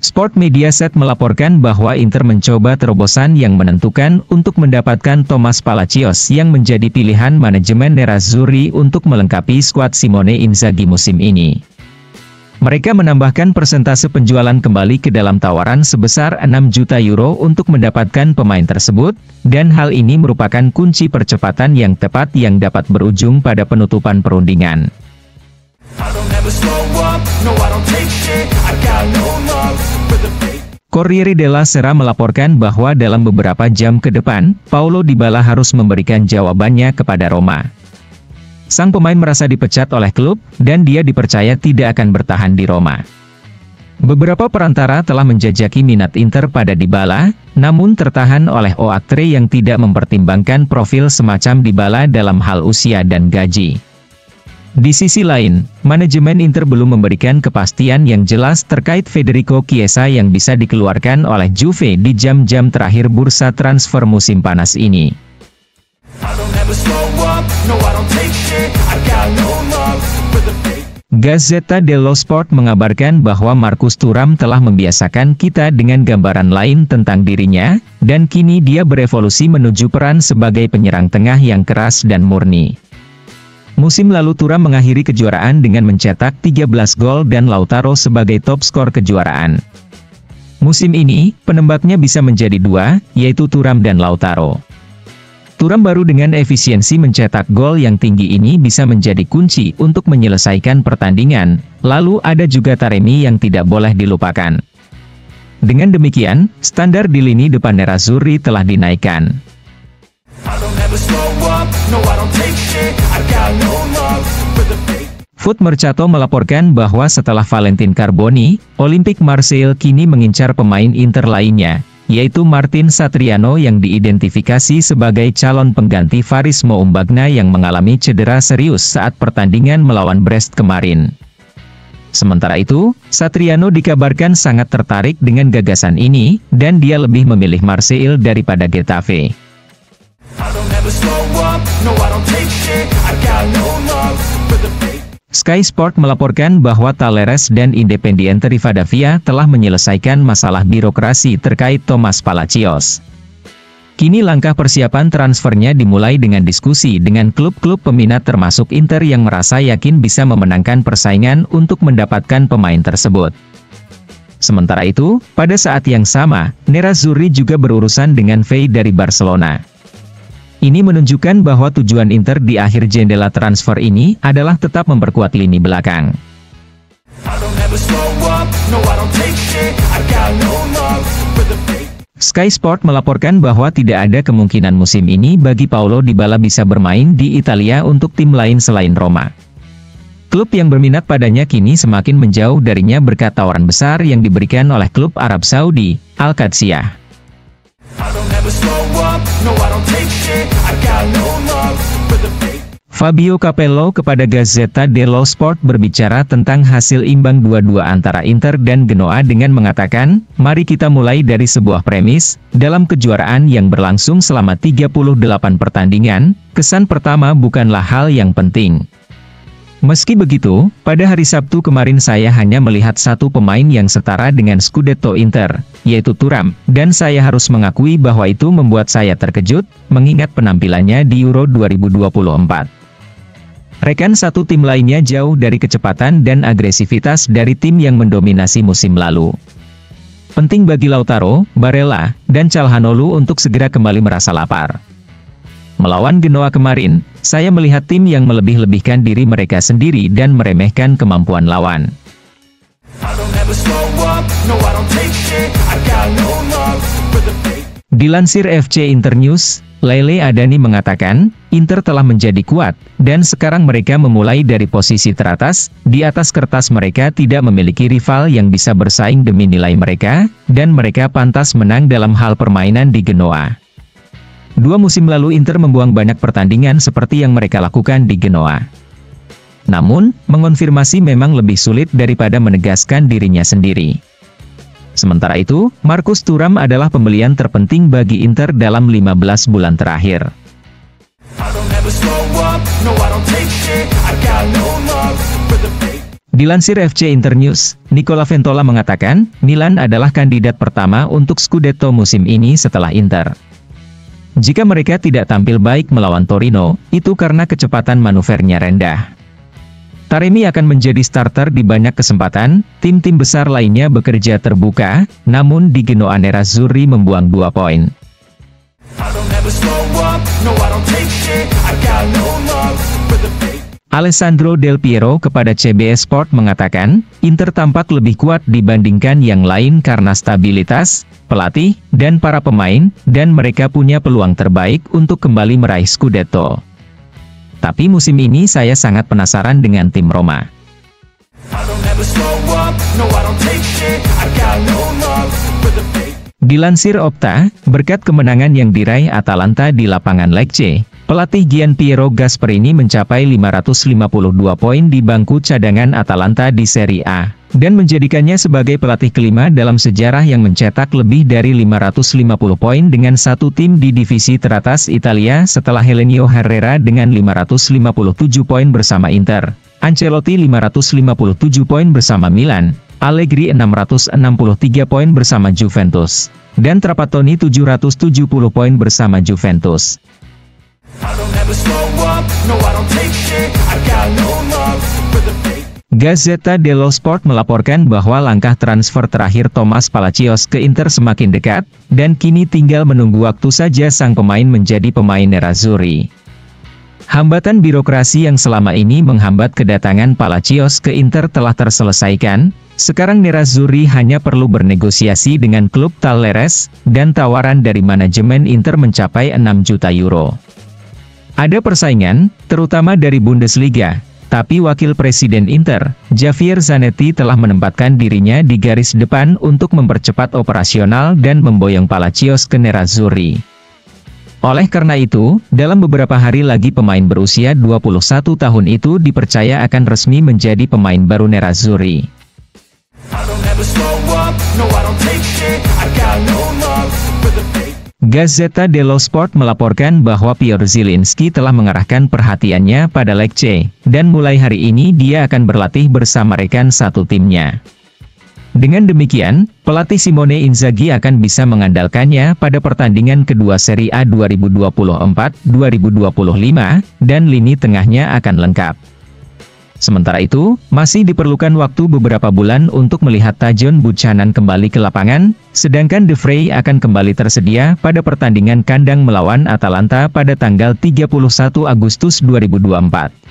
Sport Mediaset melaporkan bahwa Inter mencoba terobosan yang menentukan untuk mendapatkan Thomas Palacios yang menjadi pilihan manajemen Nerazzurri untuk melengkapi skuad Simone Inzaghi musim ini. Mereka menambahkan persentase penjualan kembali ke dalam tawaran sebesar 6 juta euro untuk mendapatkan pemain tersebut, dan hal ini merupakan kunci percepatan yang tepat yang dapat berujung pada penutupan perundingan. Corriere della Sera melaporkan bahwa dalam beberapa jam ke depan, Paulo Dybala harus memberikan jawabannya kepada Roma. Sang pemain merasa dipecat oleh klub, dan dia dipercaya tidak akan bertahan di Roma. Beberapa perantara telah menjajaki minat Inter pada Dybala, namun tertahan oleh Oaktre yang tidak mempertimbangkan profil semacam Dybala dalam hal usia dan gaji. Di sisi lain, manajemen Inter belum memberikan kepastian yang jelas terkait Federico Chiesa yang bisa dikeluarkan oleh Juve di jam-jam terakhir bursa transfer musim panas ini. Gazzetta dello Sport mengabarkan bahwa Marcus Thuram telah membiasakan kita dengan gambaran lain tentang dirinya, dan kini dia berevolusi menuju peran sebagai penyerang tengah yang keras dan murni. Musim lalu Thuram mengakhiri kejuaraan dengan mencetak 13 gol dan Lautaro sebagai top skor kejuaraan. Musim ini, penembaknya bisa menjadi dua, yaitu Thuram dan Lautaro. Thuram baru dengan efisiensi mencetak gol yang tinggi ini bisa menjadi kunci untuk menyelesaikan pertandingan, lalu ada juga Taremi yang tidak boleh dilupakan. Dengan demikian, standar di lini depan Nerazzurri telah dinaikkan. Foot Mercato melaporkan bahwa setelah Valentin Carboni, Olympique Marseille kini mengincar pemain Inter lainnya, yaitu Martin Satriano yang diidentifikasi sebagai calon pengganti Faris Moumbagna yang mengalami cedera serius saat pertandingan melawan Brest kemarin. Sementara itu, Satriano dikabarkan sangat tertarik dengan gagasan ini, dan dia lebih memilih Marseille daripada Getafe. Sky Sport melaporkan bahwa Talleres dan Independiente Rivadavia telah menyelesaikan masalah birokrasi terkait Thomas Palacios. Kini langkah persiapan transfernya dimulai dengan diskusi dengan klub-klub peminat termasuk Inter yang merasa yakin bisa memenangkan persaingan untuk mendapatkan pemain tersebut. Sementara itu, pada saat yang sama, Nerazzurri juga berurusan dengan Fey dari Barcelona. Ini menunjukkan bahwa tujuan Inter di akhir jendela transfer ini adalah tetap memperkuat lini belakang. Sky Sport melaporkan bahwa tidak ada kemungkinan musim ini bagi Paulo Dybala bisa bermain di Italia untuk tim lain selain Roma. Klub yang berminat padanya kini semakin menjauh darinya berkat tawaran besar yang diberikan oleh klub Arab Saudi, Al-Qadsiah. Fabio Capello kepada Gazzetta dello Sport berbicara tentang hasil imbang 2-2 antara Inter dan Genoa dengan mengatakan, mari kita mulai dari sebuah premis, dalam kejuaraan yang berlangsung selama 38 pertandingan, kesan pertama bukanlah hal yang penting. Meski begitu, pada hari Sabtu kemarin saya hanya melihat satu pemain yang setara dengan Scudetto Inter, yaitu Thuram, dan saya harus mengakui bahwa itu membuat saya terkejut, mengingat penampilannya di Euro 2024. Rekan satu tim lainnya jauh dari kecepatan dan agresivitas dari tim yang mendominasi musim lalu. Penting bagi Lautaro, Barella, dan Calhanoglu untuk segera kembali merasa lapar. Melawan Genoa kemarin, saya melihat tim yang melebih-lebihkan diri mereka sendiri dan meremehkan kemampuan lawan. Dilansir FC Internews, Lele Adani mengatakan, Inter telah menjadi kuat, dan sekarang mereka memulai dari posisi teratas, di atas kertas mereka tidak memiliki rival yang bisa bersaing demi nilai mereka, dan mereka pantas menang dalam hal permainan di Genoa. 2 musim lalu Inter membuang banyak pertandingan seperti yang mereka lakukan di Genoa. Namun, mengonfirmasi memang lebih sulit daripada menegaskan dirinya sendiri. Sementara itu, Marcus Thuram adalah pembelian terpenting bagi Inter dalam 15 bulan terakhir. Dilansir FC Internews, Nicola Ventola mengatakan, Milan adalah kandidat pertama untuk Scudetto musim ini setelah Inter. Jika mereka tidak tampil baik melawan Torino, itu karena kecepatan manuvernya rendah. Taremi akan menjadi starter di banyak kesempatan, tim-tim besar lainnya bekerja terbuka, namun di Genoa Nerazzurri membuang 2 poin. Alessandro Del Piero kepada CBS Sport mengatakan, Inter tampak lebih kuat dibandingkan yang lain karena stabilitas, pelatih, dan para pemain, dan mereka punya peluang terbaik untuk kembali meraih Scudetto. Tapi musim ini saya sangat penasaran dengan tim Roma. Dilansir Opta, berkat kemenangan yang diraih Atalanta di lapangan Lecce, pelatih Gianpiero Gasperini mencapai 552 poin di bangku cadangan Atalanta di Serie A, dan menjadikannya sebagai pelatih kelima dalam sejarah yang mencetak lebih dari 550 poin dengan satu tim di divisi teratas Italia setelah Helenio Herrera dengan 557 poin bersama Inter, Ancelotti 557 poin bersama Milan, Allegri 663 poin bersama Juventus, dan Trapattoni 770 poin bersama Juventus. Gazzetta dello Sport melaporkan bahwa langkah transfer terakhir Thomas Palacios ke Inter semakin dekat, dan kini tinggal menunggu waktu saja sang pemain menjadi pemain Nerazzurri. Hambatan birokrasi yang selama ini menghambat kedatangan Palacios ke Inter telah terselesaikan, sekarang Nerazzurri hanya perlu bernegosiasi dengan klub Talleres, dan tawaran dari manajemen Inter mencapai 6 juta euro. Ada persaingan, terutama dari Bundesliga, tapi wakil presiden Inter, Javier Zanetti telah menempatkan dirinya di garis depan untuk mempercepat operasional dan memboyong Palacios ke Nerazzurri. Oleh karena itu, dalam beberapa hari lagi pemain berusia 21 tahun itu dipercaya akan resmi menjadi pemain baru Nerazzurri. Gazzetta dello Sport melaporkan bahwa Piotr Zielinski telah mengarahkan perhatiannya pada Lecce, dan mulai hari ini dia akan berlatih bersama rekan satu timnya. Dengan demikian, pelatih Simone Inzaghi akan bisa mengandalkannya pada pertandingan kedua Serie A 2024-2025, dan lini tengahnya akan lengkap. Sementara itu, masih diperlukan waktu beberapa bulan untuk melihat Tajon Buchanan kembali ke lapangan, sedangkan De Vrij akan kembali tersedia pada pertandingan kandang melawan Atalanta pada tanggal 31 Agustus 2024.